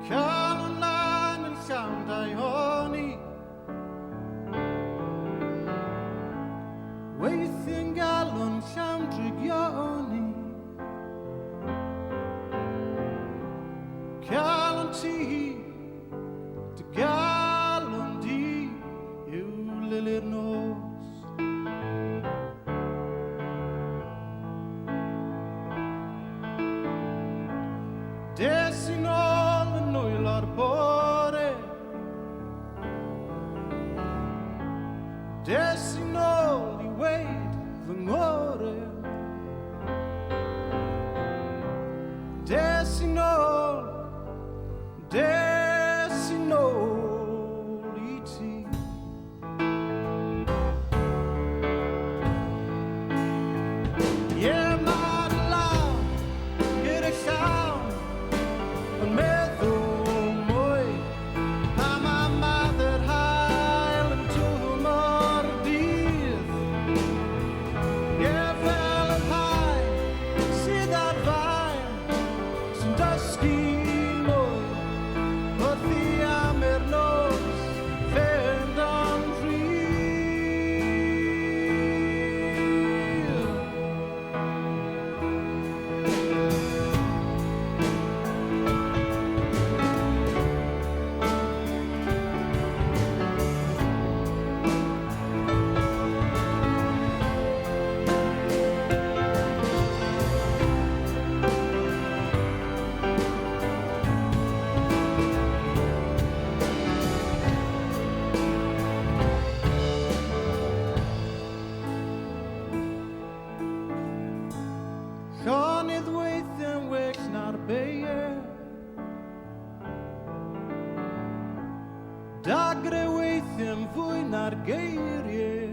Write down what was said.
cael ymlaen yn llawn dau honi. Weithio'n galon llawn drigioni. Galon ti, dy galon di yw lily'r nos. Des i nôl yn nwyl o'r bore. Des i nôl i weid fy ngore. Des i nôl, des i nôl i ti. Ie, mae'r law gyda llawn yn meddwl mwy pa mae maddau'r hael yn dwym o'r dydd. Ie, fel y hael sydd ar faen sy'n dysgu mwy wrth i am i'r nos fynd o'n rhydd. Llonydd weithio'n well na'r beiau. Dagre weithio'n fwy na'r geiriau.